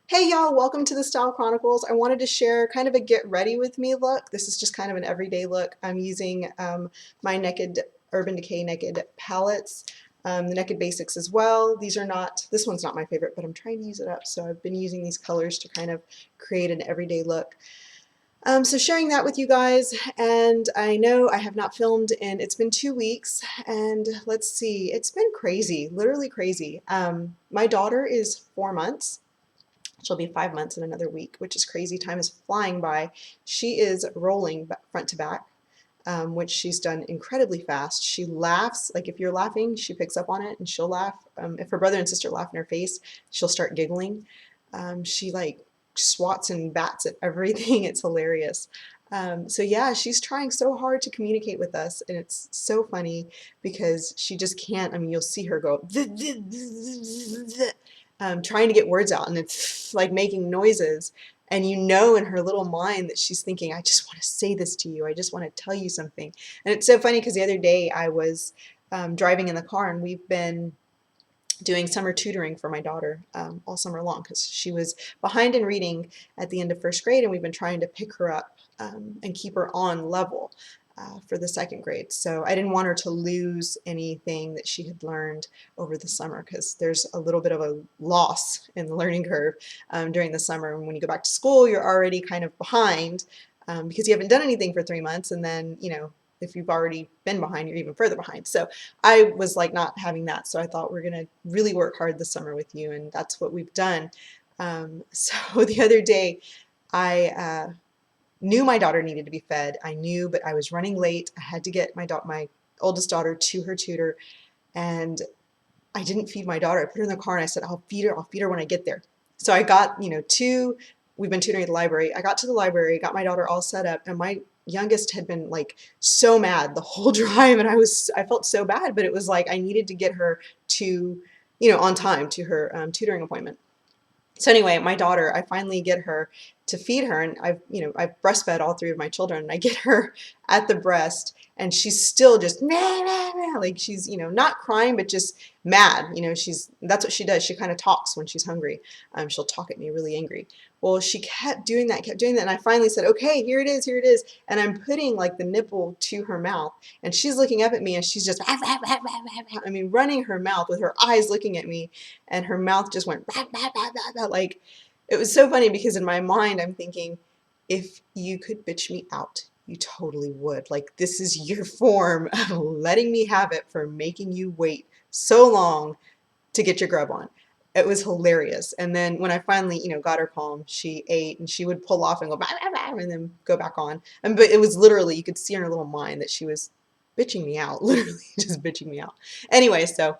Hey y'all, welcome to the Style Chronicles. I wanted to share kind of a get ready with me look. This is just kind of an everyday look. I'm using my Naked Urban Decay Naked palettes, the Naked Basics as well. These are not, this one's not my favorite, but I'm trying to use it up. So I've been using these colors to kind of create an everyday look. So sharing that with you guys, and I know I have not filmed in, it's been 2 weeks, and let's see, it's been crazy, literally crazy. My daughter is 4 months. She'll be 5 months in another week, which is crazy. Time is flying by. She is rolling front to back, which she's done incredibly fast. She laughs, like if you're laughing, she picks up on it and she'll laugh. If her brother and sister laugh in her face, she'll start giggling. She like swats and bats at everything. It's hilarious. So yeah, she's trying so hard to communicate with us, and it's so funny because she just can't. I mean, you'll see her go trying to get words out, and it's like making noises, and you know in her little mind that she's thinking, I just want to say this to you, I just want to tell you something. And it's so funny because the other day I was driving in the car, and we've been doing summer tutoring for my daughter all summer long because she was behind in reading at the end of first grade, and we've been trying to pick her up and keep her on level for the second grade. So I didn't want her to lose anything that she had learned over the summer, because there's a little bit of a loss in the learning curve during the summer. And when you go back to school, you're already kind of behind because you haven't done anything for 3 months, and then, you know, if you've already been behind, you're even further behind. So I was like not having that. So I thought, we're going to really work hard this summer with you. And that's what we've done. So the other day, I knew my daughter needed to be fed. I knew, but I was running late. I had to get my oldest daughter to her tutor, and I didn't feed my daughter. I put her in the car and I said, I'll feed her when I get there. So I got, you know, we've been tutoring at the library. I got to the library, got my daughter all set up, and my youngest had been like so mad the whole drive, and I felt so bad, but it was like I needed to get her to, you know, on time to her tutoring appointment. So anyway, my daughter, I finally get her to feed her, and I've breastfed all three of my children, and I get her at the breast, and she's still just meh, meh, meh, like she's, you know, not crying, but just mad. You know, that's what she does. She kind of talks when she's hungry. She'll talk at me really angry. Well, she kept doing that, and I finally said, okay, here it is, and I'm putting like the nipple to her mouth, and she's looking up at me, and she's just, I mean, running her mouth with her eyes looking at me, and her mouth just went like, it was so funny because in my mind I'm thinking, if you could bitch me out, you totally would. Like, this is your form of letting me have it for making you wait so long to get your grub on. It was hilarious. And then when I finally, you know, got her calm, she ate, and she would pull off and go bah, bah, bah, and then go back on. But it was literally, you could see in her little mind that she was bitching me out, literally just bitching me out. Anyway, so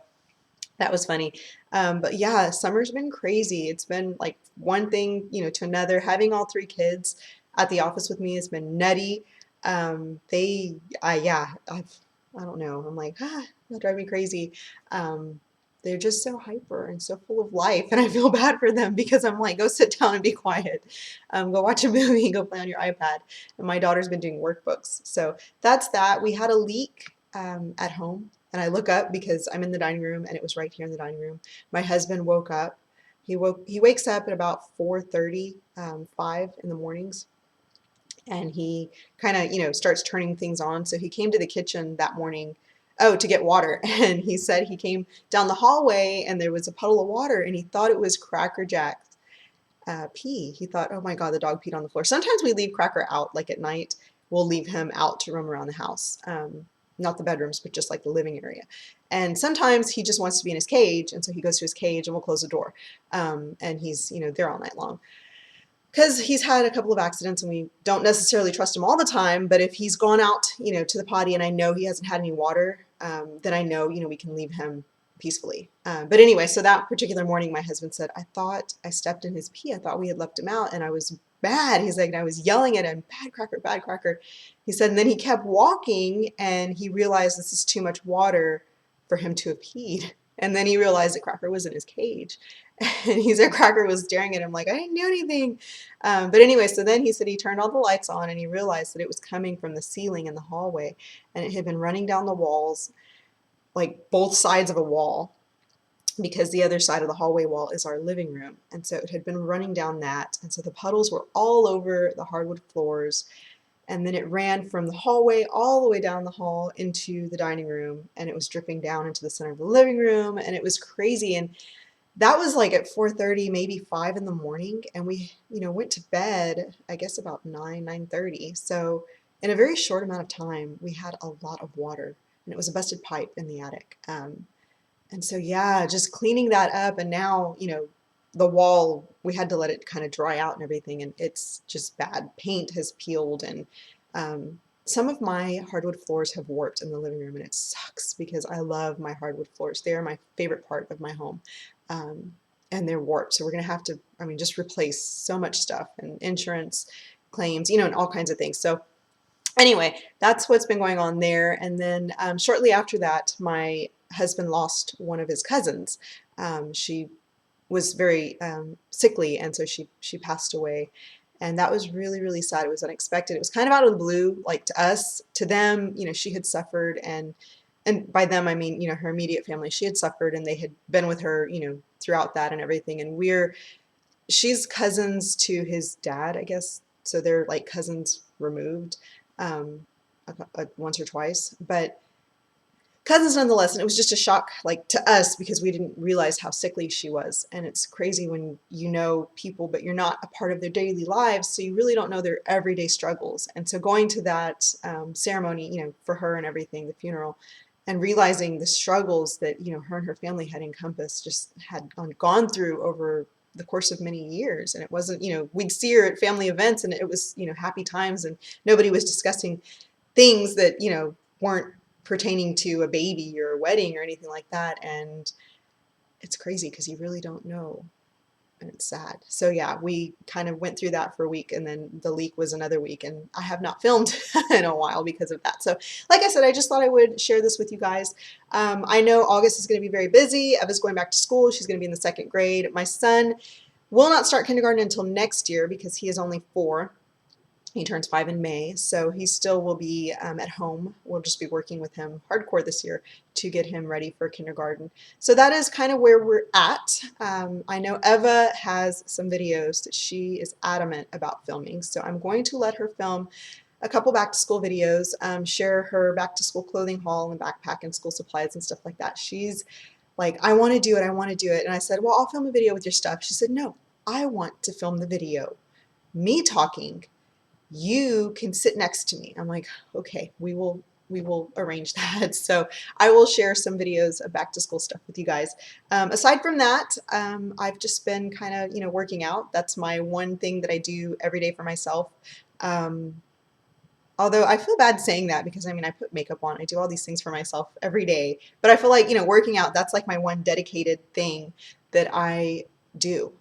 that was funny. But yeah, summer's been crazy. It's been like one thing, you know, to another. Having all three kids at the office with me has been nutty. Yeah, I don't know. I'm like, that drive me crazy. They're just so hyper and so full of life, and I feel bad for them because I'm like, go sit down and be quiet. Go watch a movie, go play on your iPad. And my daughter's been doing workbooks. So that's that. We had a leak at home. And I look up because I'm in the dining room, and it was right here in the dining room. My husband woke up. He wakes up at about 4:30, 5 in the mornings, and he kind of, you know, starts turning things on. So he came to the kitchen that morning, to get water, and he said he came down the hallway and there was a puddle of water, and he thought it was Cracker Jack's pee. He thought, oh my God, the dog peed on the floor. Sometimes we leave Cracker out, like at night. We'll leave him out to roam around the house. Not the bedrooms, but just like the living area. And sometimes he just wants to be in his cage, and so he goes to his cage and we'll close the door. And he's, you know, there all night long. Because he's had a couple of accidents, and we don't necessarily trust him all the time, but if he's gone out, you know, to the potty and I know he hasn't had any water, then I know, you know, we can leave him peacefully. But anyway, so that particular morning, my husband said, I thought I stepped in his pee. I thought we had left him out, and I was bad. He's like, and I was yelling at him, bad Cracker, bad Cracker. He said, and then he kept walking, and he realized this is too much water for him to have peed. And then he realized that Cracker was in his cage. And he said Cracker was staring at him like, I didn't do anything. But anyway, so then he said he turned all the lights on, and he realized that it was coming from the ceiling in the hallway, and it had been running down the walls, like both sides of a wall. because the other side of the hallway wall is our living room. And so it had been running down that. And so the puddles were all over the hardwood floors. And then it ran from the hallway all the way down the hall into the dining room. And it was dripping down into the center of the living room. And it was crazy. And that was like at 4:30, maybe 5 in the morning. And we, went to bed, I guess about 9:30. So in a very short amount of time, we had a lot of water. And it was a busted pipe in the attic. And so, yeah, just cleaning that up. And now, the wall, we had to let it kind of dry out and everything. And it's just bad. Paint has peeled. And some of my hardwood floors have warped in the living room. And it sucks because I love my hardwood floors. They are my favorite part of my home. And they're warped. So we're going to have to, just replace so much stuff and insurance claims, and all kinds of things. So anyway, that's what's been going on there. And then shortly after that, my husband lost one of his cousins. She was very sickly, and so she passed away. And that was really, really sad. It was unexpected. It was kind of out of the blue, like to us. To them, she had suffered, and by them I mean, her immediate family. She had suffered, and they had been with her, throughout that and everything. And she's cousins to his dad, I guess. So they're like cousins removed, once or twice, but cousins nonetheless. And it was just a shock, like to us, because we didn't realize how sickly she was. And it's crazy when you know people, but you're not a part of their daily lives, so you really don't know their everyday struggles. And so going to that ceremony, for her and everything, the funeral, and realizing the struggles that her and her family had encompassed, just had gone through over the course of many years. And it wasn't, we'd see her at family events, and it was, happy times, and nobody was discussing things that, weren't pertaining to a baby or a wedding or anything like that. And it's crazy because you really don't know, and it's sad. So yeah, we kind of went through that for a week, and then the leak was another week, and I have not filmed in a while because of that. So like I said, I just thought I would share this with you guys. I know August is going to be very busy. Eva's going back to school. She's going to be in the 2nd grade. My son will not start kindergarten until next year because he is only 4. He turns 5 in May, so he still will be at home. We'll just be working with him hardcore this year to get him ready for kindergarten. So that is kind of where we're at. I know Eva has some videos that she is adamant about filming, so I'm going to let her film a couple back-to-school videos, share her back-to-school clothing haul and backpack and school supplies and stuff like that. She's like, I want to do it, I want to do it. And I said, well, I'll film a video with your stuff. She said, no, I want to film the video. Me talking. You can sit next to me. I'm like, okay, we will arrange that. So I will share some videos of back to school stuff with you guys. Aside from that, I've just been kind of, working out. That's my one thing that I do every day for myself. Although I feel bad saying that because I put makeup on, I do all these things for myself every day, but I feel like, working out, that's like my one dedicated thing that I do.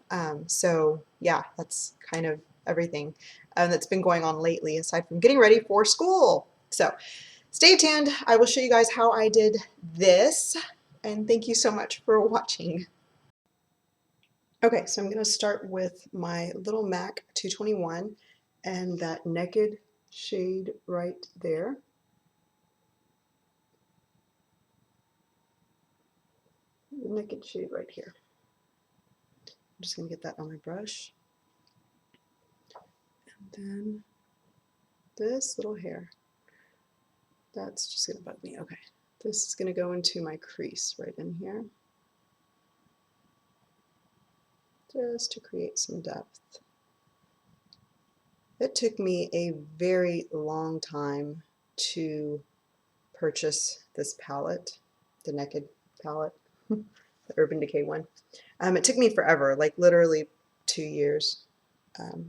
So yeah, that's kind of everything that's been going on lately, aside from getting ready for school. So stay tuned. I will show you guys how I did this, and thank you so much for watching. Okay, so I'm going to start with my little MAC 221 and that Naked shade right there. The Naked shade right here. I'm just going to get that on my brush. And then this little hair. That's just going to bug me. Okay. This is going to go into my crease right in here. Just to create some depth. It took me a very long time to purchase this palette, the Naked palette, the Urban Decay one. It took me forever, like literally 2 years.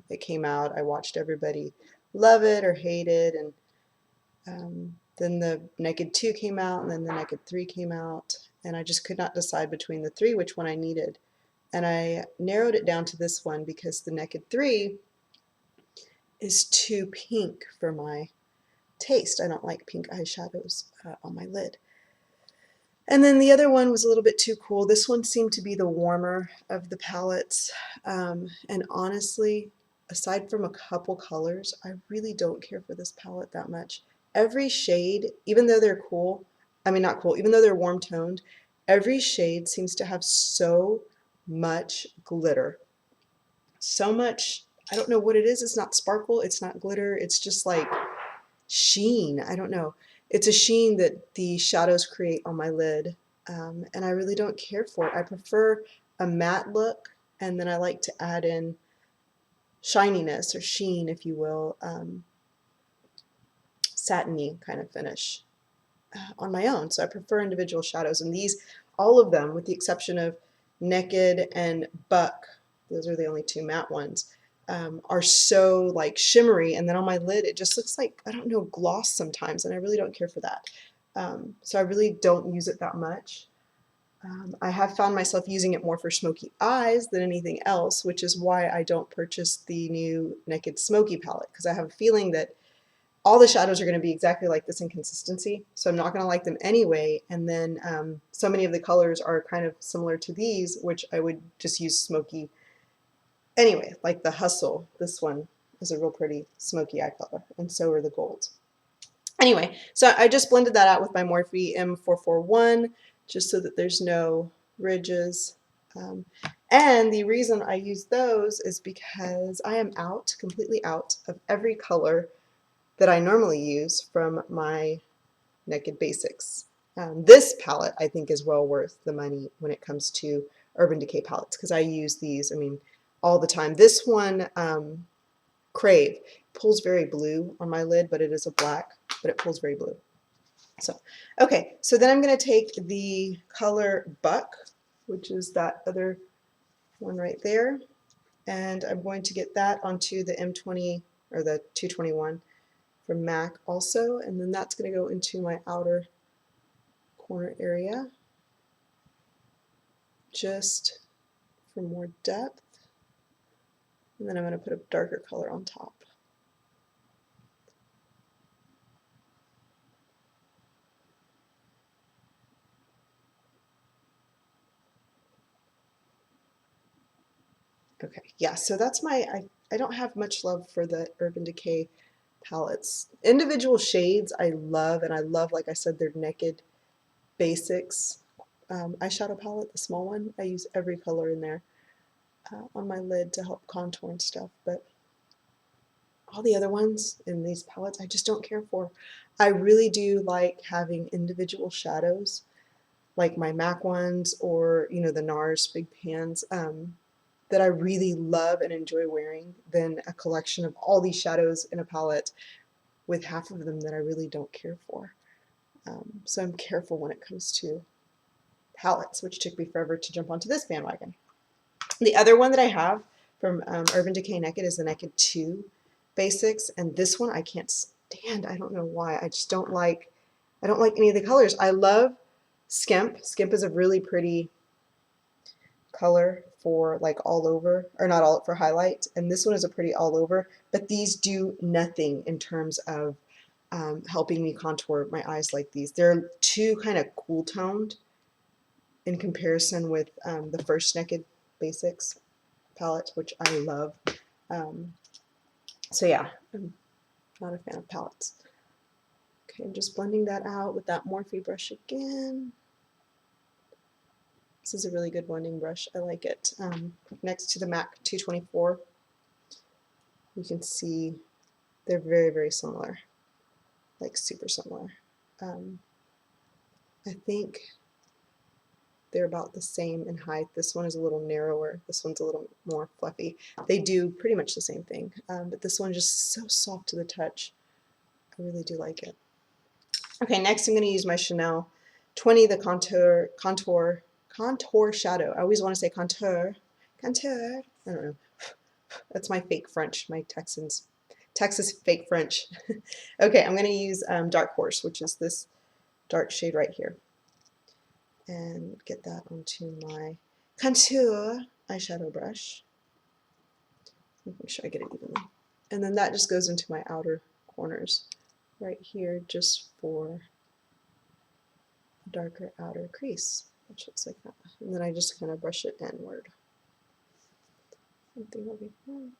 It came out, I watched everybody love it or hate it, and then the Naked 2 came out, and then the Naked 3 came out, and I just could not decide between the 3 which one I needed. And I narrowed it down to this one because the Naked 3 is too pink for my taste. I don't like pink eyeshadows on my lid. And then the other one was a little bit too cool. This one seemed to be the warmer of the palettes. And honestly, aside from a couple colors, I really don't care for this palette that much. Every shade, even though they're cool, I mean not cool, even though they're warm toned, Every shade seems to have so much glitter. So much, I don't know what it is. It's not sparkle, it's not glitter, it's just like sheen. I don't know. It's a sheen that the shadows create on my lid, and I really don't care for it. I prefer a matte look, and then I like to add in shininess or sheen, if you will, satiny kind of finish on my own. So I prefer individual shadows, and these, all of them, with the exception of Naked and Buck, those are the only two matte ones, are so like shimmery, and then on my lid it just looks like, I don't know, gloss sometimes, and I really don't care for that. So I really don't use it that much. I have found myself using it more for smoky eyes than anything else, which is why I don't purchase the new Naked Smoky palette, because I have a feeling that all the shadows are going to be exactly like this in consistency, so I'm not going to like them anyway. And then so many of the colors are kind of similar to these, which I would just use smoky anyway, like the Hustle. This one is a real pretty smoky eye color, and so are the golds. Anyway, so I just blended that out with my Morphe M441, just so that there's no ridges. And the reason I use those is because I am out, completely out of every color that I normally use from my Naked Basics. This palette I think is well worth the money when it comes to Urban Decay palettes, because I use these, I mean, all the time. This one, Crave, pulls very blue on my lid, but it is a black, but it pulls very blue. So, okay, so then I'm going to take the color Buck, which is that other one right there, and I'm going to get that onto the M20 or the 221 from MAC also, and then that's going to go into my outer corner area just for more depth, and then I'm going to put a darker color on top. Okay, yeah, so that's my, I don't have much love for the Urban Decay palettes. Individual shades I love, and I love, like I said, their Naked Basics eyeshadow palette, the small one. I use every color in there on my lid to help contour and stuff, but all the other ones in these palettes I just don't care for. I really do like having individual shadows, like my MAC ones, or you know, the Nars big pans, that I really love and enjoy wearing, than a collection of all these shadows in a palette with half of them that I really don't care for. So I'm careful when it comes to palettes, which took me forever to jump onto this bandwagon. The other one that I have from Urban Decay Naked is the Naked 2 Basics, and this one I can't stand. I don't know why. I just don't like, I don't like any of the colors. I love Skimp. Skimp is a really pretty color for like all over, or not all, for highlight, and this one is a pretty all over, but these do nothing in terms of helping me contour my eyes like these. They're too kind of cool toned in comparison with the first Naked Basics palette, which I love. So yeah, I'm not a fan of palettes. Okay, I'm just blending that out with that Morphe brush again. This is a really good blending brush. I like it. Next to the MAC 224, you can see they're very, very similar, like super similar. I think they're about the same in height. This one is a little narrower. This one's a little more fluffy. They do pretty much the same thing, but this one just so soft to the touch. I really do like it. Okay, next I'm going to use my Chanel 20, the contour shadow. I always want to say contour. I don't know. That's my fake French, my Texas fake French. Okay, I'm going to use Dark Horse, which is this dark shade right here, and get that onto my contour eyeshadow brush. Make sure I get it evenly. And then that just goes into my outer corners right here, just for a darker outer crease, which looks like that. And then I just kind of brush it inward. Something over here.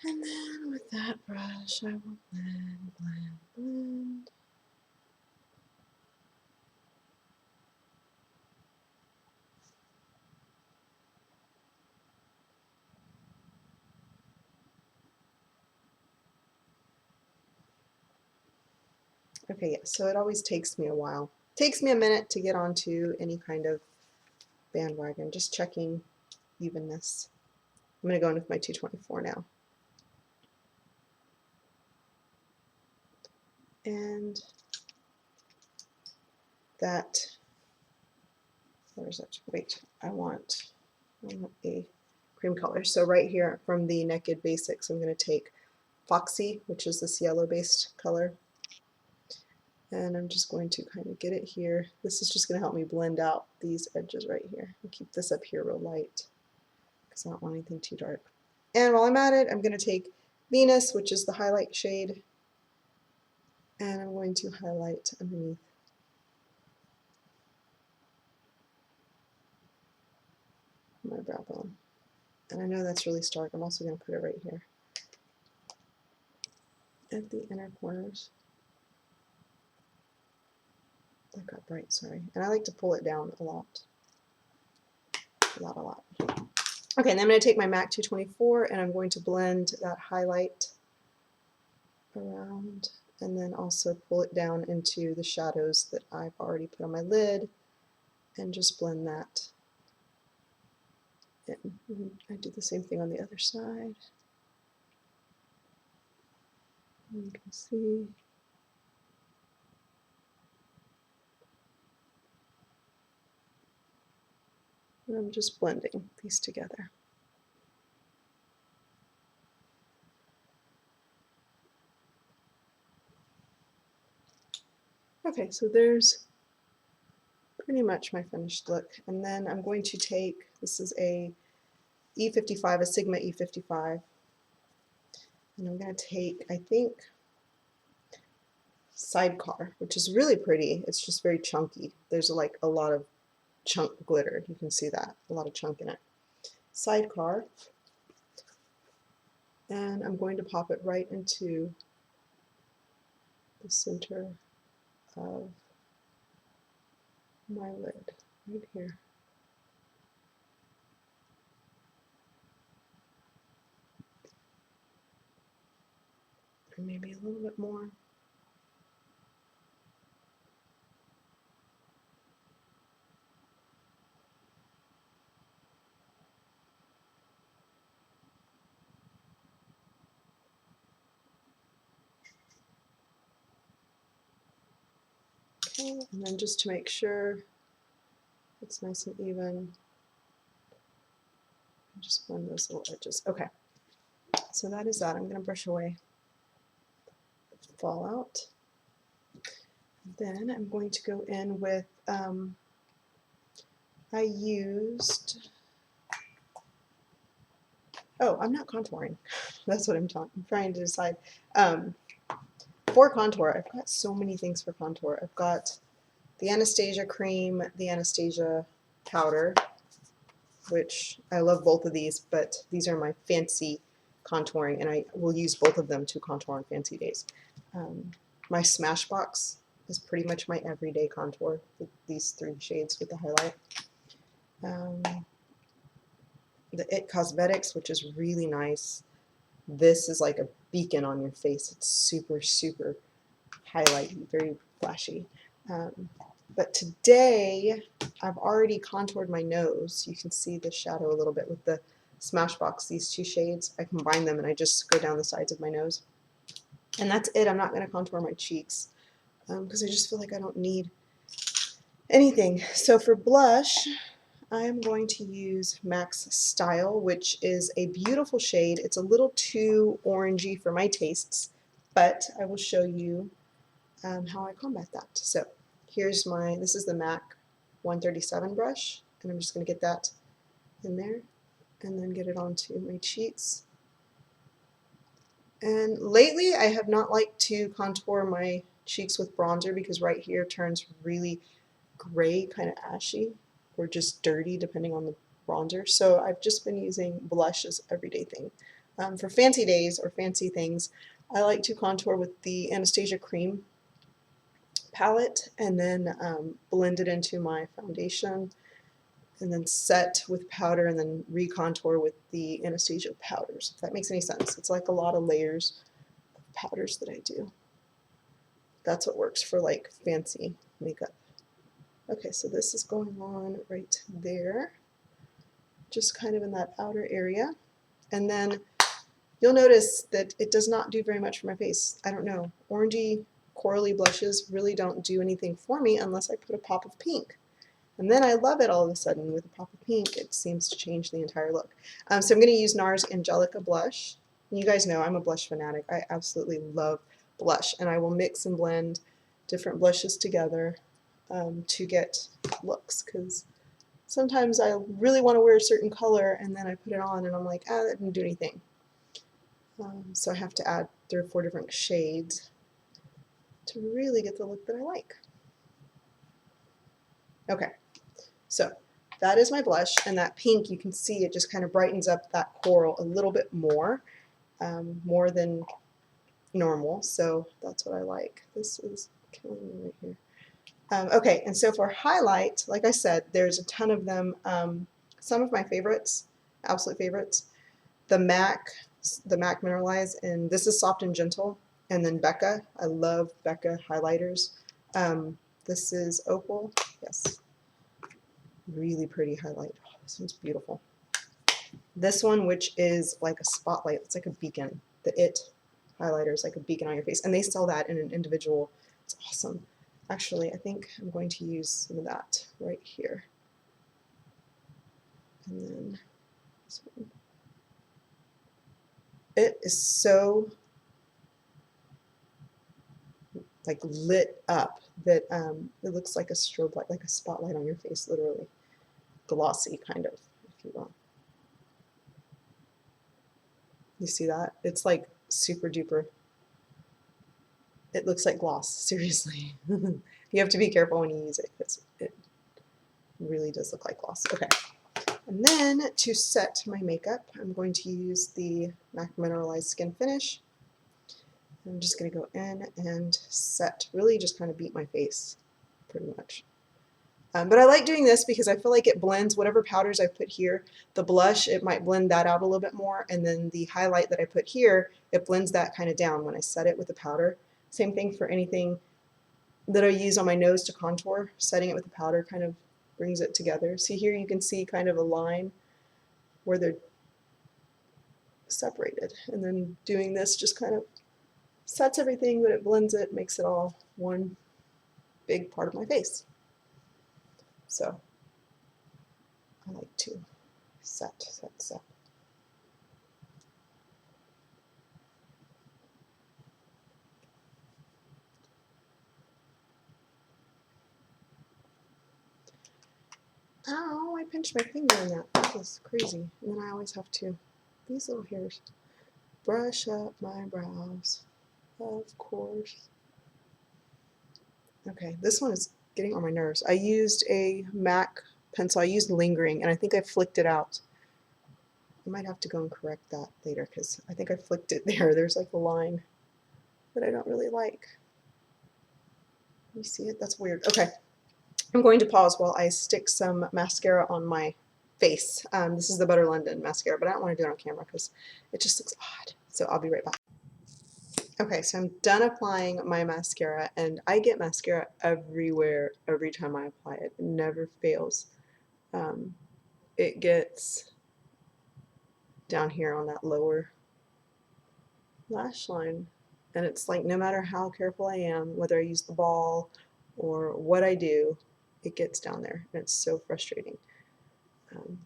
And then with that brush, I will blend, blend, blend. Okay, yeah, so it always takes me a while. Takes me a minute to get onto any kind of bandwagon. Just checking evenness. I'm going to go in with my 224 now. And that, where's that? Wait, I want a cream color. So right here from the Naked Basics, I'm going to take Foxy, which is this yellow-based color. And I'm just going to kind of get it here. This is just going to help me blend out these edges right here. I'll keep this up here real light because I don't want anything too dark. And while I'm at it, I'm going to take Venus, which is the highlight shade, and I'm going to highlight underneath my brow bone. And I know that's really stark. I'm also going to put it right here at the inner corners. That got bright, sorry. And I like to pull it down a lot. A lot. Okay, and then I'm going to take my MAC 224 and I'm going to blend that highlight around and then also pull it down into the shadows that I've already put on my lid and just blend that in. I do the same thing on the other side. And you can see. And I'm just blending these together. Okay, so there's pretty much my finished look. And then I'm going to take, this is a E55, a Sigma E55. And I'm going to take, I think, Sidecar, which is really pretty. It's just very chunky. There's like a lot of chunk glitter. You can see that, a lot of chunk in it. Sidecar. And I'm going to pop it right into the center of my lid, right here. And maybe a little bit more. Okay, and then just to make sure it's nice and even, just blend those little edges. Okay, so that is that. I'm going to brush away the fallout. Then I'm going to go in with, I used, oh, I'm not contouring. That's what I'm trying to decide. For contour, I've got so many things for contour. I've got the Anastasia cream, the Anastasia powder, which I love both of these, but these are my fancy contouring, and I will use both of them to contour on fancy days. My Smashbox is pretty much my everyday contour with these 3 shades with the highlight. The It Cosmetics, which is really nice. This is like a beacon on your face. It's super, super highlighty, very flashy. But today, I've already contoured my nose. You can see the shadow a little bit with the Smashbox, these 2 shades. I combine them and I just go down the sides of my nose. And that's it. I'm not going to contour my cheeks because I just feel like I don't need anything. So for blush, I am going to use MAC's Style, which is a beautiful shade. It's a little too orangey for my tastes, but I will show you how I combat that. So here's my, this is the MAC 137 brush, and I'm just going to get that in there and then get it onto my cheeks. And lately I have not liked to contour my cheeks with bronzer because right here turns really gray, kind of ashy, or just dirty depending on the bronzer. So I've just been using blush as everyday thing. For fancy days or fancy things, I like to contour with the Anastasia Cream palette and then blend it into my foundation and then set with powder and then re-contour with the Anastasia powders, if that makes any sense. It's like a lot of layers of powders that I do. That's what works for like fancy makeup. Okay, so this is going on right there, just kind of in that outer area. And then you'll notice that it does not do very much for my face. I don't know, orangey, corally blushes really don't do anything for me unless I put a pop of pink. And then I love it all of a sudden. With a pop of pink, it seems to change the entire look. So I'm going to use Nars Angelika blush. You guys know I'm a blush fanatic. I absolutely love blush, and I will mix and blend different blushes together to get looks, because sometimes I really want to wear a certain color and then I put it on and I'm like, ah, that didn't do anything. So I have to add 3 or 4 different shades to really get the look that I like. Okay, so that is my blush, and that pink, you can see it just kind of brightens up that coral a little bit more, more than normal, so that's what I like. This is killing me right here. Okay, and so for highlight, like I said, there's a ton of them. Some of my favorites, absolute favorites, the MAC Mineralize, and this is Soft and Gentle, and then Becca. I love Becca highlighters. This is Opal, yes, really pretty highlight. Oh, this one's beautiful. This one, which is like a spotlight, it's like a beacon. The It highlighter is like a beacon on your face, and they sell that in an individual. It's awesome. Actually, I think I'm going to use some of that right here. And then this one. It is so like lit up that it looks like a strobe light, like a spotlight on your face, literally. Glossy, kind of, if you will. You see that? It's like super duper. It looks like gloss, seriously. You have to be careful when you use it because it really does look like gloss. Okay. And then to set my makeup, I'm going to use the MAC Mineralized Skin Finish. I'm just going to go in and set, really just kind of beat my face, pretty much. But I like doing this because I feel like it blends whatever powders I put here. The blush, it might blend that out a little bit more, and then the highlight that I put here, it blends that kind of down when I set it with the powder. Same thing for anything that I use on my nose to contour. Setting it with the powder kind of brings it together. See here, you can see kind of a line where they're separated, and then doing this just kind of sets everything, but it blends it, makes it all one big part of my face. So I like to set. Ow, I pinched my finger in that. That was crazy. And then I always have to, these little hairs, brush up my brows, of course. Okay, this one is getting on my nerves. I used a MAC pencil. I used Lingering, and I think I flicked it out. I might have to go and correct that later because I think I flicked it there. There's like a line that I don't really like. You see it? That's weird. Okay. I'm going to pause while I stick some mascara on my face. This is the Butter London mascara, but I don't want to do it on camera because it just looks odd. So I'll be right back. Okay, so I'm done applying my mascara, and I get mascara everywhere every time I apply it. It never fails. It gets down here on that lower lash line, and it's like no matter how careful I am, whether I use the ball or what I do, it gets down there, and it's so frustrating.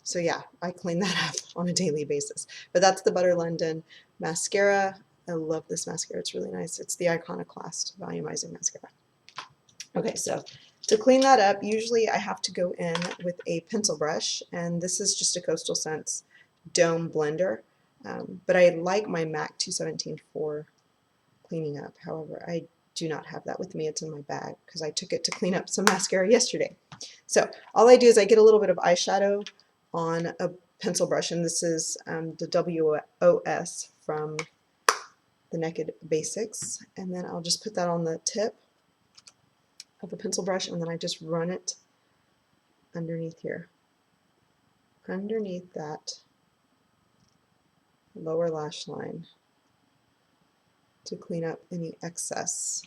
So yeah, I clean that up on a daily basis. But that's the Butter London mascara. I love this mascara. It's really nice. It's the Iconoclast Volumizing Mascara. Okay, so to clean that up, usually I have to go in with a pencil brush, and this is just a Coastal Scents Dome Blender. But I like my MAC 217 for cleaning up. However, I do not have that with me. It's in my bag because I took it to clean up some mascara yesterday. So all I do is I get a little bit of eyeshadow on a pencil brush, and this is the WOS from the Naked Basics, and then I'll just put that on the tip of the pencil brush, and then I just run it underneath here, underneath that lower lash line to clean up any excess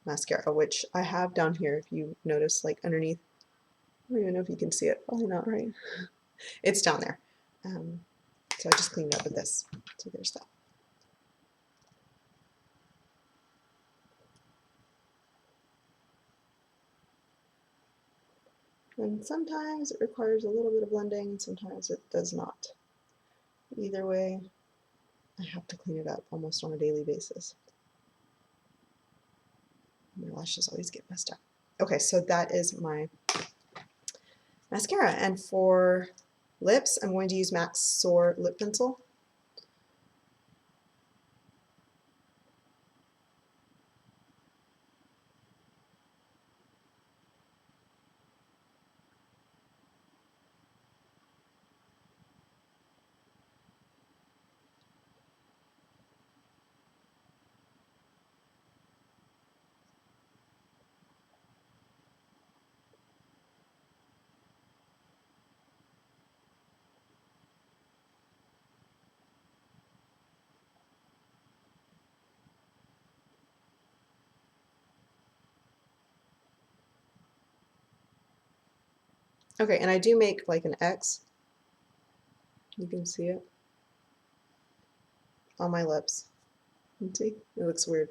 mascara, which I have down here, if you notice, like underneath. I don't even know if you can see it, probably not, right? It's down there. So I just cleaned it up with this. So there's that. And sometimes it requires a little bit of blending, sometimes it does not. Either way, I have to clean it up almost on a daily basis. My lashes always get messed up. Okay, so that is my mascara. And for lips, I'm going to use MAC's Soar Lip Pencil. Okay, and I do make like an X. You can see it on my lips. See? It looks weird.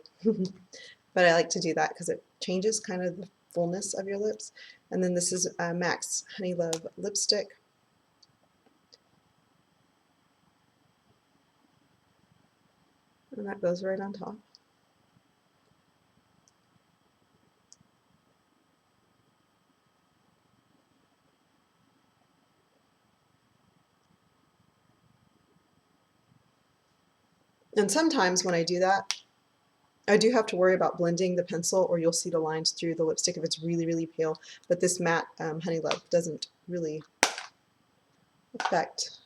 But I like to do that because it changes kind of the fullness of your lips. And then this is MAC's Honeylove Lipstick. And that goes right on top. And sometimes when I do that, I do have to worry about blending the pencil, or you'll see the lines through the lipstick if it's really, really pale. But this matte Honeylove doesn't really affect,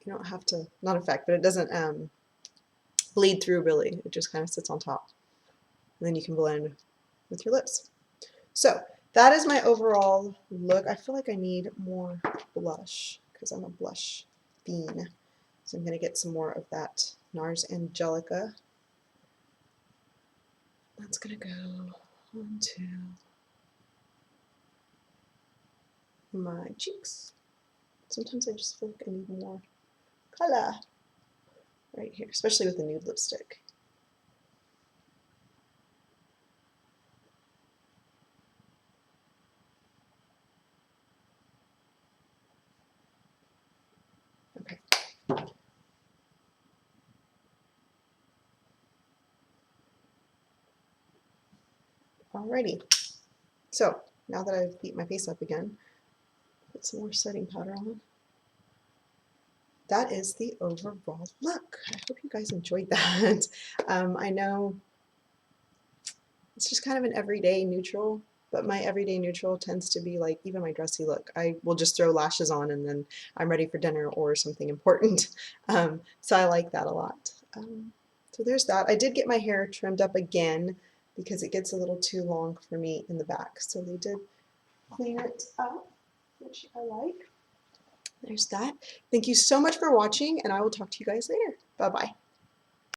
you don't have to, not affect, but it doesn't bleed through really. It just kind of sits on top. And then you can blend with your lips. So that is my overall look. I feel like I need more blush because I'm a blush fiend. So I'm going to get some more of that Nars Angelika. That's going to go onto my cheeks. Sometimes I just feel like I need more color right here, especially with the nude lipstick. Okay. Alrighty. So now that I've beat my face up again, put some more setting powder on. That is the overall look. I hope you guys enjoyed that. I know it's just kind of an everyday neutral, but my everyday neutral tends to be like even my dressy look. I will just throw lashes on and then I'm ready for dinner or something important. So I like that a lot. So there's that. I did get my hair trimmed up again because it gets a little too long for me in the back. So they did clean it up, which I like. There's that. Thank you so much for watching, and I will talk to you guys later. Bye-bye.